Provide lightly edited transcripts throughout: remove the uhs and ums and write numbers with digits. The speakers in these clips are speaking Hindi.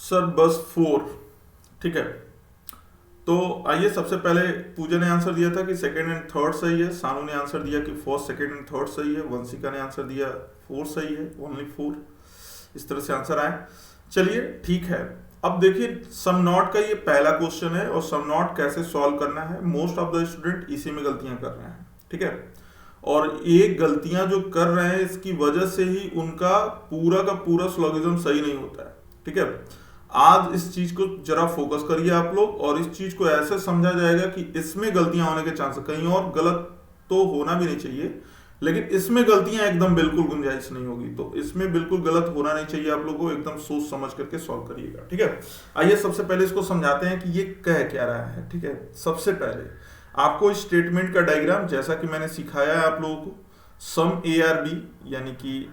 सर बस 4। ठीक है, तो आइए सबसे पहले पूजा ने आंसर दिया था कि सेकंड एंड थर्ड सही है, सानू ने आंसर दिया कि फर्स्ट सेकंड एंड थर्ड सही है, वंशिका ने आंसर दिया 4 सही है, ओनली 4। इस तरह से आंसर आए। चलिए ठीक है, अब देखिए सम नॉट का ये पहला क्वेश्चन है और सम नॉट कैसे सॉल्व करना है। मोस्ट ऑफ द स्टूडेंट इसी में गलतियां कर रहे हैं। ठीक है, और ये गलतियां जो कर रहे हैं इसकी वजह से ही उनका का पूरा स्लोगिज्म सही नहीं होता है। ठीक है, आज इस चीज को जरा फोकस करिए आप लोग, और इस चीज को ऐसे समझा जाएगा कि इसमें गलतियां होने के चांस, कहीं और गलत तो होना भी नहीं चाहिए, लेकिन इसमें गलतियां एकदम बिल्कुल गुंजाइश नहीं होगी। तो इसमें बिल्कुल गलत होना नहीं चाहिए, आप लोगों को एकदम सोच समझ करके सॉल्व करिएगा। ठीक है, आइए सबसे पहले इसको समझाते हैं कि ये कह क्या रहा है। ठीक है, सबसे पहले आपको इस स्टेटमेंट का डायग्राम जैसा कि मैंने सिखाया है आप लोगों को, सम ए आर बी, यानी कि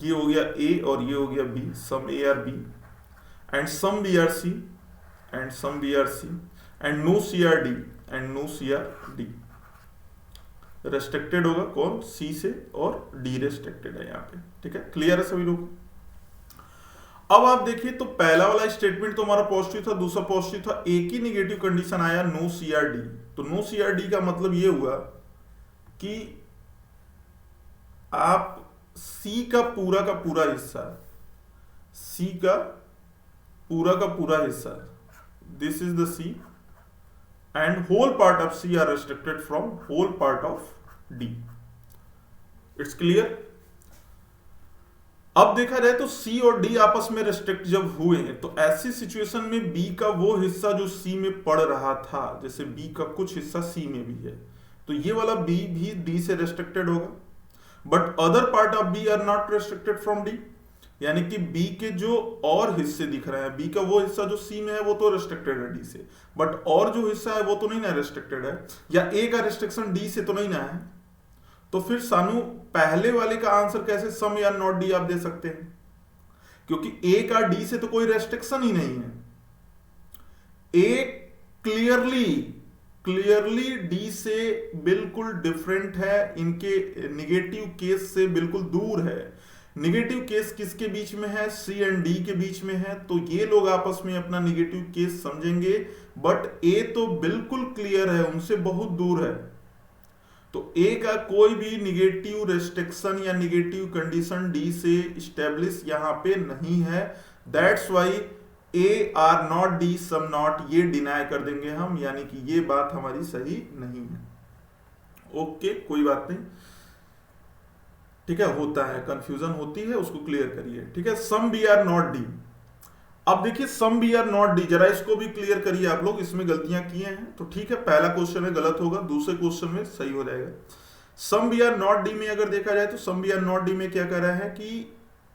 ये हो गया ए और ये हो गया B, some A are B and some B are C and some B are C and no C are D and no C are D. Restricted होगा कौन, सी से, और डी रेस्ट्रिक्टेड है यहाँ पे। ठीक है, क्लियर है सभी लोग। अब आप देखिए तो पहला वाला स्टेटमेंट तो हमारा पॉजिटिव था, दूसरा पॉजिटिव था, एक ही निगेटिव कंडीशन आया नो सी आर डी। तो नो सी आर डी का मतलब ये हुआ कि आप सी का पूरा हिस्सा, सी का पूरा हिस्सा, this is the C and whole part of C are restricted from whole part of D. It's clear. अब देखा जाए तो सी और डी आपस में रेस्ट्रिक्ट जब हुए हैं तो ऐसी सिचुएशन में बी का वो हिस्सा जो सी में पड़ रहा था, जैसे बी का कुछ हिस्सा सी में भी है, तो ये वाला बी भी डी से रेस्ट्रिक्टेड होगा, but other part of B are not restricted from D. यानी कि बी के जो और हिस्से दिख रहे हैं, बी का वो हिस्सा जो सी में है वो तो रेस्ट्रिक्टेड है डी से, बट और जो हिस्सा है वो तो नहीं ना रेस्ट्रिक्टेड है, या ए का रिस्ट्रिक्शन डी से तो नहीं ना है। तो फिर सानू पहले वाले का आंसर कैसे सम या नॉट डी आप दे सकते हैं, क्योंकि ए का डी से तो कोई रेस्ट्रिक्शन ही नहीं है। ए क्लियरली डी से बिल्कुल डिफरेंट है, इनके निगेटिव केस से बिल्कुल दूर है। निगेटिव केस किसके बीच में है, सी एंड डी के बीच में है, तो ये लोग आपस में अपना निगेटिव केस समझेंगे, बट ए तो बिल्कुल क्लियर है, उनसे बहुत दूर है। तो ए का कोई भी निगेटिव रेस्ट्रिक्शन या निगेटिव कंडीशन डी से स्टेब्लिश यहां पे नहीं है। That's why A are not D some not, ये डिनाई कर देंगे हम, यानी कि ये बात हमारी सही नहीं है। ओके, कोई बात नहीं। ठीक है, होता है, कंफ्यूजन होती है, उसको क्लियर करिए। ठीक है, some B are not D. अब देखिए some B are not D, जरा इसको भी क्लियर करिए आप लोग, इसमें गलतियां किए हैं। तो ठीक है, पहला क्वेश्चन में गलत होगा, दूसरे क्वेश्चन में सही हो जाएगा। Some B are not D में अगर देखा जाए तो some B are not D में क्या कह रहा है कि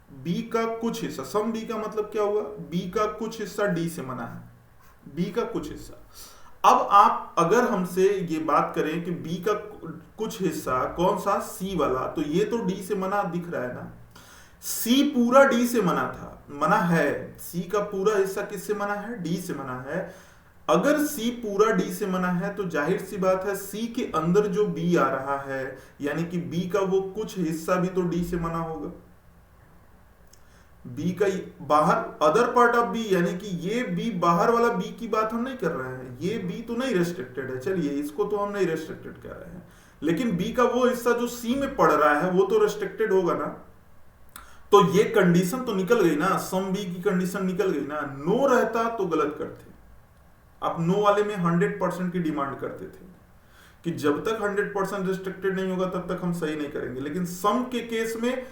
बी का कुछ हिस्सा, सम बी का मतलब क्या हुआ, बी का कुछ हिस्सा डी से मना है, बी का कुछ हिस्सा। अब आप अगर हमसे ये बात करें कि बी का कुछ हिस्सा कौन सा, सी वाला, तो ये तो डी से मना दिख रहा है ना। सी पूरा डी से मना है, सी का पूरा हिस्सा किससे मना है, डी से मना है। अगर सी पूरा डी से मना है तो जाहिर सी बात है सी के अंदर जो बी आ रहा है, यानी कि बी का वो कुछ हिस्सा भी तो डी से मना होगा। बी का बाहर अदर पार्ट ऑफ बी, यानी कि ये बी बाहर वाला बी की बात हम नहीं कर रहे हैं, ये बी तो नहीं रेस्ट्रिक्टेड है, चलिए इसको तो हम नहीं रेस्ट्रिक्टेड कह रहे हैं, लेकिन बी का वो हिस्सा जो सी में पड़ रहा है वो तो रेस्ट्रिक्टेड होगा ना। तो ये कंडीशन तो निकल गई ना, सम बी की कंडीशन निकल गई ना। नो रहता तो गलत करते, आप नो वाले में 100% की डिमांड करते थे कि जब तक 100% रेस्ट्रिक्टेड नहीं होगा तब तक हम सही नहीं करेंगे, लेकिन सम के केस में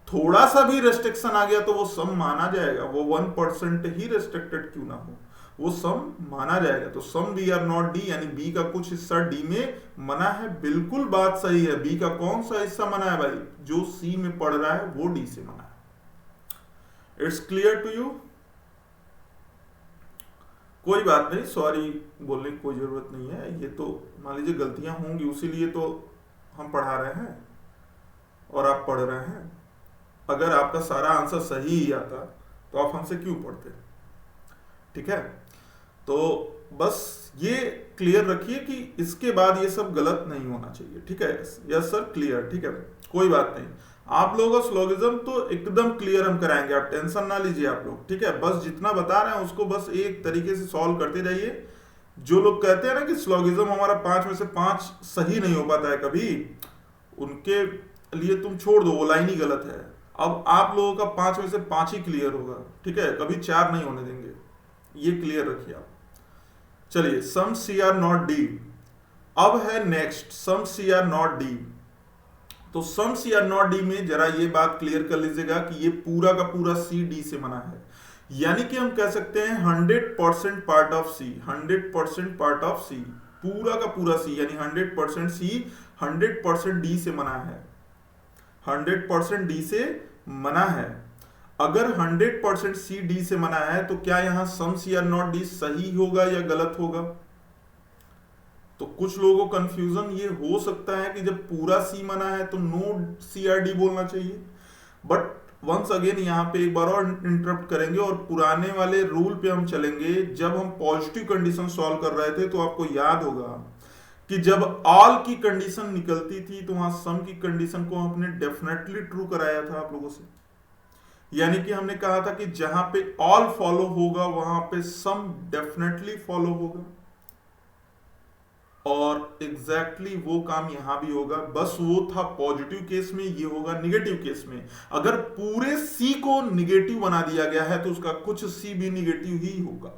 थोड़ा सा भी रेस्ट्रिक्शन आ गया तो वो सम माना जाएगा, वो 1% ही रेस्ट्रिक्टेड क्यों ना हो, वो सम माना जाएगा। तो some B are not D, यानी बी का कुछ हिस्सा डी में मना है, बिल्कुल बात सही है। बी का कौन सा हिस्सा मना है भाई, जो सी में पड़ रहा है वो डी से मना है। It's clear to you. कोई बात नहीं, सॉरी बोलने की कोई जरूरत नहीं है, ये तो मान लीजिए गलतियां होंगी, उसीलिए तो हम पढ़ा रहे हैं और आप पढ़ रहे हैं। अगर आपका सारा आंसर सही ही आता तो आप हमसे क्यों पढ़ते। ठीक है, तो बस ये क्लियर रखिए कि इसके बाद ये सब गलत नहीं होना चाहिए। ठीक है, यस सर, क्लियर। ठीक है, कोई बात नहीं। आप लोगों का स्लोगिज्म तो एकदम क्लियर हम कराएंगे, आप टेंशन ना लीजिए आप लोग, ठीक है। बस जितना बता रहे हैं उसको बस एक तरीके से सॉल्व करते जाइए। जो लोग कहते हैं ना कि स्लोगिज्म हमारा 5 में से 5 सही नहीं हो पाता है कभी, उनके लिए तुम छोड़ दो, वो लाइन ही गलत है। अब आप लोगों का 5 में से 5 ही क्लियर होगा, ठीक है, कभी 4 नहीं होने देंगे, ये क्लियर रखिए आप। चलिए, some C are not D. अब है next some C are not D. तो some C are not D में जरा ये बात क्लियर कर लीजिएगा कि ये पूरा का पूरा सी डी से बना है, यानी कि हम कह सकते हैं 100% part of C, 100% part of C, पूरा का पूरा सी, यानी 100% सी 100% डी से बना है, 100% डी से मना है। अगर 100% सी डी से मना है तो क्या यहां सम सी आर नॉट डी सही होगा या गलत होगा? तो कुछ लोगों को कंफ्यूजन ये हो सकता है कि जब पूरा सी मना है तो नो सी आर डी बोलना चाहिए, बट वंस अगेन यहाँ पे एक बार और इंटरप्ट करेंगे और पुराने वाले रूल पे हम चलेंगे। जब हम पॉजिटिव कंडीशन सॉल्व कर रहे थे तो आपको याद होगा कि जब ऑल की कंडीशन निकलती थी तो वहां सम की कंडीशन को हमने डेफिनेटली ट्रू कराया था आप लोगों से, यानी कि हमने कहा था कि जहां पे ऑल फॉलो होगा वहां पे सम डेफिनेटली फॉलो होगा, और एग्जैक्टली वो काम यहां भी होगा। बस वो था पॉजिटिव केस में, ये होगा निगेटिव केस में। अगर पूरे सी को निगेटिव बना दिया गया है तो उसका कुछ सी भी निगेटिव ही होगा।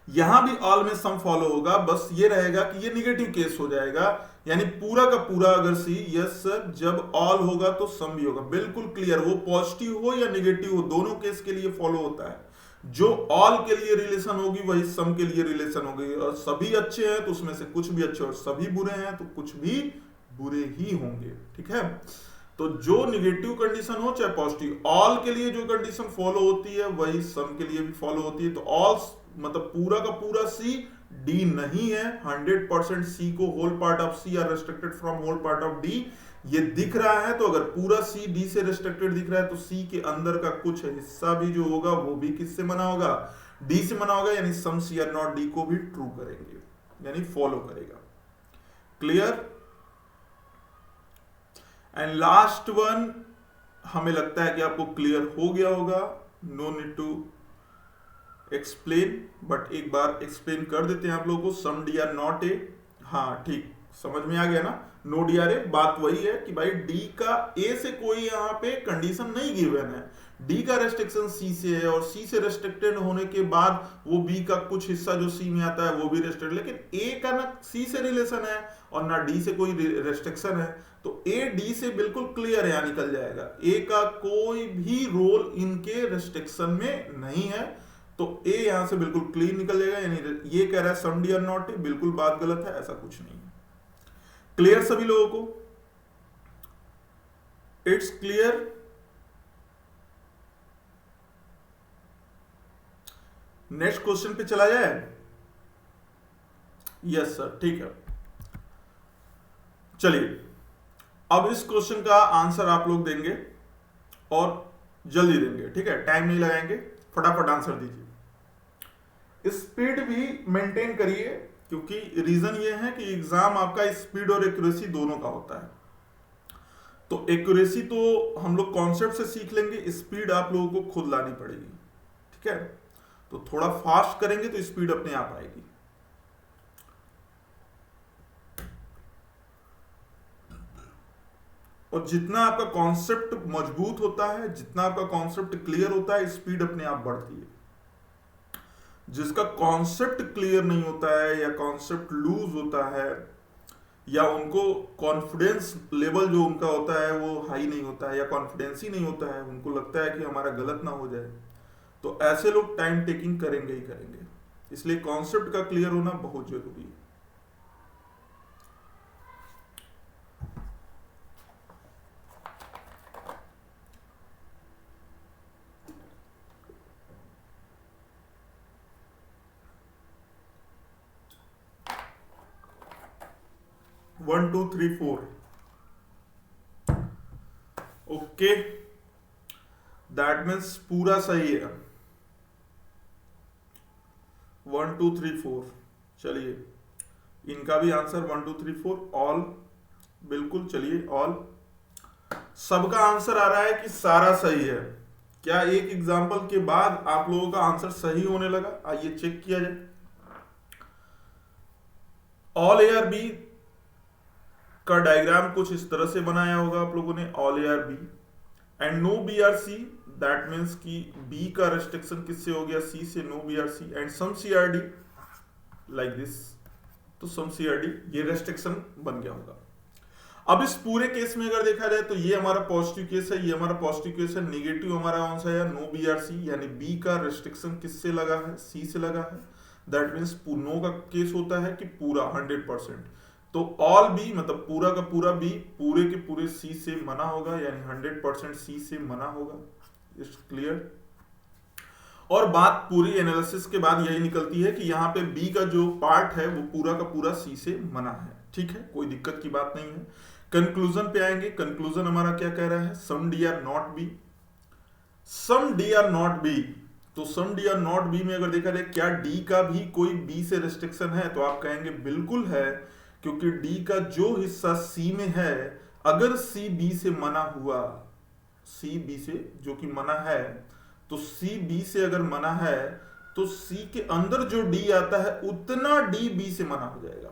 यहां भी ऑल में सम फॉलो होगा, बस ये रहेगा कि ये निगेटिव केस हो जाएगा, यानी पूरा का पूरा अगर सी, यस सर, जब ऑल होगा तो सम भी होगा। बिल्कुल क्लियर, वो पॉजिटिव हो या निगेटिव हो दोनों केस के लिए फॉलो होता है। जो ऑल के लिए रिलेशन होगी वही सम के लिए रिलेशन होगी, और सभी अच्छे हैं तो उसमें से कुछ भी अच्छे, और सभी बुरे हैं तो कुछ भी बुरे ही होंगे, ठीक है। तो जो निगेटिव कंडीशन हो चाहे पॉजिटिव, ऑल के लिए जो कंडीशन फॉलो होती है वही सम के लिए भी फॉलो होती है। तो ऑल मतलब पूरा का पूरा सी डी नहीं है, 100% सी को whole part of C are restricted from whole part of D ये दिख रहा है। तो अगर पूरा सी डी से रेस्ट्रिक्टेड दिख रहा है तो सी के अंदर का कुछ हिस्सा भी जो होगा वो भी किससे मना होगा? डी से मना होगा, यानी सम सी आर नॉट डी को भी ट्रू करेंगे, यानी फॉलो करेगा। क्लियर? एंड लास्ट वन हमें लगता है कि आपको क्लियर हो गया होगा, no need to explain, but एक बार एक्सप्लेन कर देते हैं आप लोगों को। Some D are not A, हाँ ठीक, समझ में आ गया ना, नो डी आर ए। बात वही है कि भाई डी का ए से कोई यहाँ पे कंडीशन नहीं गिवन है, डी का रेस्ट्रिक्शन सी से है, और सी से रेस्ट्रिक्टेड होने के बाद वो बी का कुछ हिस्सा जो सी में आता है वो भी रेस्ट्रिक्टेड, लेकिन ए का ना सी से रिलेशन है और ना डी से कोई रेस्ट्रिक्शन है, तो ए डी से बिल्कुल क्लियर यहाँ निकल जाएगा। ए का कोई भी रोल इनके रेस्ट्रिक्शन में नहीं है, तो ए यहां से बिल्कुल क्लीन निकल जाएगा। यानी ये कह रहा है सम डी आर नॉट ए, बिल्कुल बात गलत है, ऐसा कुछ नहीं है। क्लियर सभी लोगों को? It's clear? नेक्स्ट क्वेश्चन पे चला जाए? यस सर, ठीक है। चलिए, अब इस क्वेश्चन का आंसर आप लोग देंगे और जल्दी देंगे, ठीक है, टाइम नहीं लगाएंगे, फटाफट आंसर दीजिए। स्पीड भी मेंटेन करिए, क्योंकि रीजन ये है कि एग्जाम आपका स्पीड और एक्यूरेसी दोनों का होता है। तो एक्यूरेसी तो हम लोग कॉन्सेप्ट से सीख लेंगे, स्पीड आप लोगों को खुद लानी पड़ेगी, ठीक है। तो थोड़ा फास्ट करेंगे तो स्पीड अपने आप आएगी। और जितना आपका कॉन्सेप्ट मजबूत होता है, जितना आपका कॉन्सेप्ट क्लियर होता है, स्पीड अपने आप बढ़ती है। जिसका कॉन्सेप्ट क्लियर नहीं होता है या कॉन्सेप्ट लूज होता है, या उनको कॉन्फिडेंस लेवल जो उनका होता है वो हाई नहीं होता है, या कॉन्फिडेंस ही नहीं होता है, उनको लगता है कि हमारा गलत ना हो जाए, तो ऐसे लोग टाइम टेकिंग करेंगे ही करेंगे। इसलिए कॉन्सेप्ट का क्लियर होना बहुत जरूरी है। One two three four, okay, that means पूरा सही है। 1 2 3 4, चलिए इनका भी आंसर 1 2 3 4 ऑल, बिल्कुल, चलिए ऑल सबका आंसर आ रहा है कि सारा सही है? क्या एक एग्जाम्पल के बाद आप लोगों का आंसर सही होने लगा? आइए चेक किया जाए। ऑल ए आर बी का डायग्राम कुछ इस तरह से बनाया होगा आप लोगों ने, all A are B and no B are C, that means कि बी का रेस्ट्रिक्शन किससे हो गया? सी से, no B are C and some C are D like this. तो सम सी आर डी ये रेस्ट्रिक्शन बन गया होगा। अब इस पूरे केस में अगर देखा जाए तो ये हमारा पॉजिटिव केस है, ये हमारा पॉजिटिव केस है, नेगेटिव हमारा कौन सा है? नो बी आर सी, यानी बी का रेस्ट्रिक्शन किससे लगा है? सी से लगा है। दैट मीन्स नो का केस होता है कि पूरा 100%, तो ऑल बी मतलब पूरा का पूरा बी पूरे के पूरे सी से मना होगा, यानी 100% सी से मना होगा। It's clear. और बात पूरी एनालिसिस के बाद यही निकलती है कि यहाँ पे बी का जो पार्ट है वो पूरा का पूरा सी से मना है। ठीक है, कोई दिक्कत की बात नहीं है। कंक्लूजन पे आएंगे। कंक्लूजन हमारा क्या कह रहा है? Some D are not B, some D are not B. तो some D are not B में अगर देखा जाए क्या डी का भी कोई बी से रिस्ट्रिक्शन है? तो आप कहेंगे बिल्कुल है, क्योंकि डी का जो हिस्सा सी में है, अगर सी बी से मना हुआ, सी बी से जो कि मना है, तो सी बी से अगर मना है तो सी के अंदर जो डी आता है उतना डी बी से मना हो जाएगा,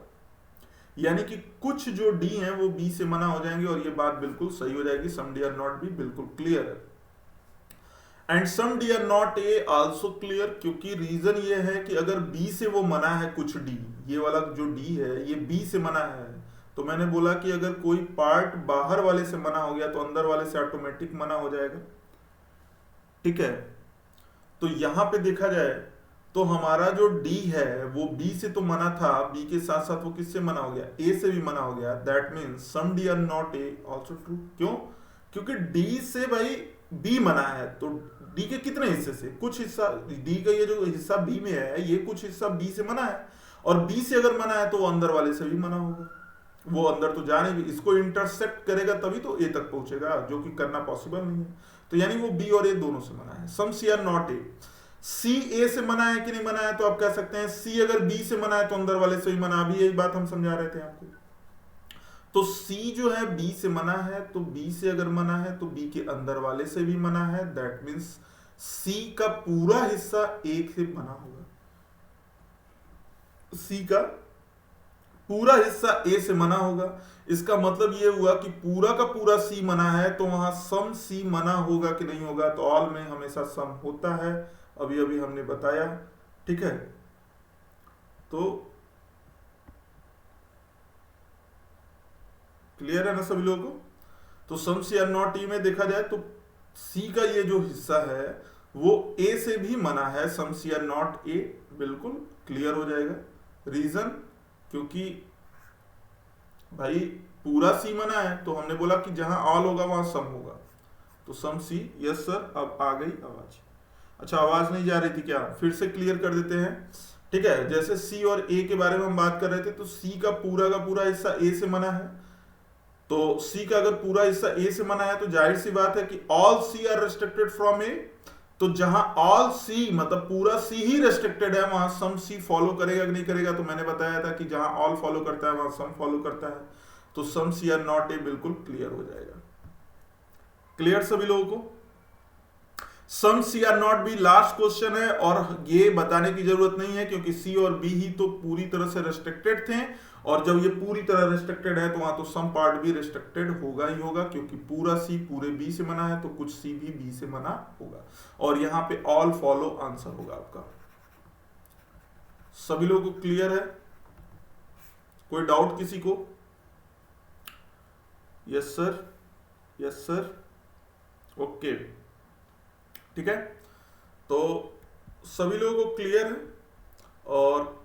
यानी कि कुछ जो डी हैं वो बी से मना हो जाएंगे, और ये बात बिल्कुल सही हो जाएगी। Some D are not B बिल्कुल क्लियर है। And some D are not A also clear, क्योंकि रीजन ये है कि अगर बी से वो मना है कुछ डी, ये वाला जो डी है ये बी से मना है, तो मैंने बोला कि अगर कोई पार्ट बाहर वाले से मना हो गया तो अंदर वाले से ऑटोमेटिक मना हो जाएगा। ठीक है, तो यहां पे देखा जाए तो हमारा जो डी है वो बी से तो मना था, बी के साथ साथ वो किससे मना हो गया? ए से भी मना हो गया। That means some D are not A also true. क्यों? क्योंकि डी से भाई बी मना है, तो डी के कितने हिस्से से? कुछ हिस्सा, डी का ये जो हिस्सा बी में है ये कुछ हिस्सा बी से मना है, और बी से अगर मना है तो वो अंदर वाले से भी मना होगा। वो अंदर तो जाने भी, इसको इंटरसेप्ट करेगा तभी तो ए तक पहुंचेगा, जो कि करना पॉसिबल नहीं है। तो यानी वो बी और ए दोनों से मना है। सम सी आर नॉट ए, सी ए से मना है कि नहीं मना है? तो आप कह सकते हैं सी अगर बी से मना है तो अंदर वाले से भी मना। अभी यही बात हम समझा रहे थे आपको। तो सी जो है बी से मना है, तो बी से अगर मना है तो बी के अंदर वाले से भी मना है। दैट मीन्स सी का पूरा हिस्सा ए से मना होगा, सी का पूरा हिस्सा ए से मना होगा। इसका मतलब ये हुआ कि पूरा का पूरा सी मना है, तो वहां सम सी मना होगा कि नहीं होगा? तो ऑल में हमेशा सम होता है, अभी अभी हमने बताया। ठीक है, तो क्लियर है ना सभी लोगों को? तो सम सी आर नॉट ई में देखा जाए तो सी का ये जो हिस्सा है वो ए से भी मना है। सम सी आर नॉट ए बिल्कुल क्लियर हो जाएगा। रीजन, क्योंकि भाई पूरा सी मना है, तो हमने बोला कि जहां ऑल होगा वहां सम होगा, तो सम सी। यस सर, अब आ गई आवाज। अच्छा, आवाज नहीं जा रही थी क्या? फिर से क्लियर कर देते हैं। ठीक है, जैसे सी और ए के बारे में हम बात कर रहे थे, तो सी का पूरा हिस्सा ए से मना है, तो सी का अगर पूरा हिस्सा ए से मना है तो जाहिर सी बात है कि all C are restricted from A. तो जहां ऑल सी मतलब पूरा सी ही रेस्ट्रिक्टेड है, वहां सम सी फॉलो करेगा कि नहीं करेगा? तो मैंने बताया था कि जहां ऑल फॉलो करता है वहां सम फॉलो करता है, तो सम सी आर नॉट ए बिल्कुल क्लियर हो जाएगा। क्लियर सभी लोगों को? Some C are not B last question है, और ये बताने की जरूरत नहीं है क्योंकि सी और बी ही तो पूरी तरह से रेस्ट्रिक्टेड थे, और जब ये पूरी तरह रेस्ट्रिक्टेड है तो वहां तो सम पार्ट भी रेस्ट्रिक्टेड होगा ही होगा, क्योंकि पूरा सी पूरे बी से मना है तो कुछ सी भी बी से मना होगा, और यहां पे ऑल फॉलो आंसर होगा आपका। सभी लोगों को क्लियर है? कोई डाउट किसी को? Yes sir, yes sir, okay. ठीक है, तो सभी लोगों को क्लियर है? और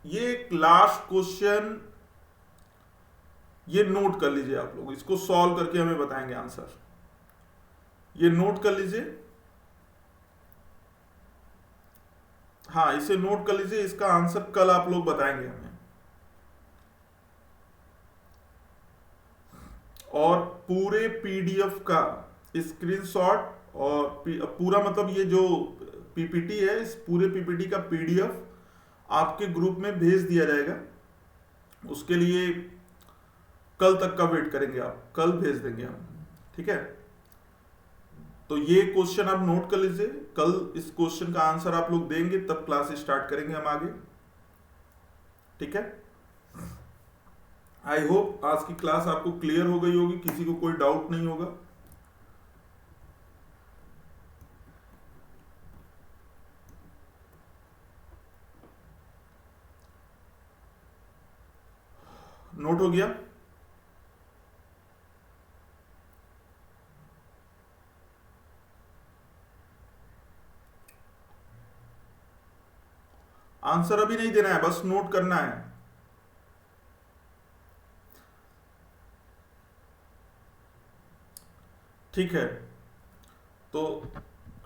ये एक लास्ट क्वेश्चन, ये नोट कर लीजिए आप लोग, इसको सॉल्व करके हमें बताएंगे आंसर। ये नोट कर लीजिए, हाँ इसे नोट कर लीजिए, इसका आंसर कल आप लोग बताएंगे हमें। और पूरे पीडीएफ का स्क्रीनशॉट, और पूरा मतलब ये जो पीपीटी है, इस पूरे पीपीटी का पीडीएफ आपके ग्रुप में भेज दिया जाएगा। उसके लिए कल तक का वेट करेंगे आप, कल भेज देंगे हम। ठीक है, तो ये क्वेश्चन आप नोट कर लीजिए, कल इस क्वेश्चन का आंसर आप लोग देंगे तब क्लास स्टार्ट करेंगे हम आगे। ठीक है, आई होप आज की क्लास आपको क्लियर हो गई होगी, किसी को कोई डाउट नहीं होगा। नोट हो गया? आंसर अभी नहीं देना है, बस नोट करना है। ठीक है, तो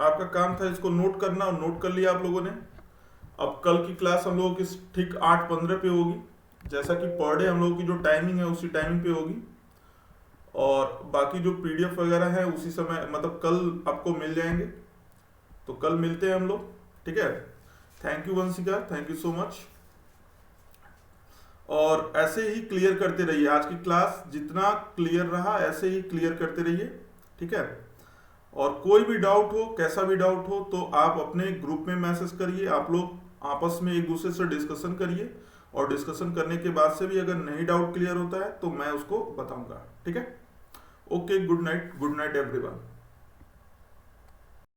आपका काम था इसको नोट करना, और नोट कर लिया आप लोगों ने। अब कल की क्लास हम लोगों की ठीक 8:15 पे होगी, जैसा कि पर डे हम लोगों की जो टाइमिंग है उसी टाइमिंग पे होगी, और बाकी जो पीडीएफ वगैरह है उसी समय, मतलब कल आपको मिल जाएंगे। तो कल मिलते हैं हम लोग, ठीक है। Thank you Vanshika, thank you so much. और ऐसे ही क्लियर करते रहिए, आज की क्लास जितना क्लियर रहा ऐसे ही क्लियर करते रहिए, ठीक है। और कोई भी डाउट हो, कैसा भी डाउट हो, तो आप अपने ग्रुप में मैसेज करिए, आप लोग आपस में एक दूसरे से डिस्कशन करिए, और डिस्कशन करने के बाद से भी अगर नहीं डाउट क्लियर होता है तो मैं उसको बताऊंगा, ठीक है। Okay, good night everyone.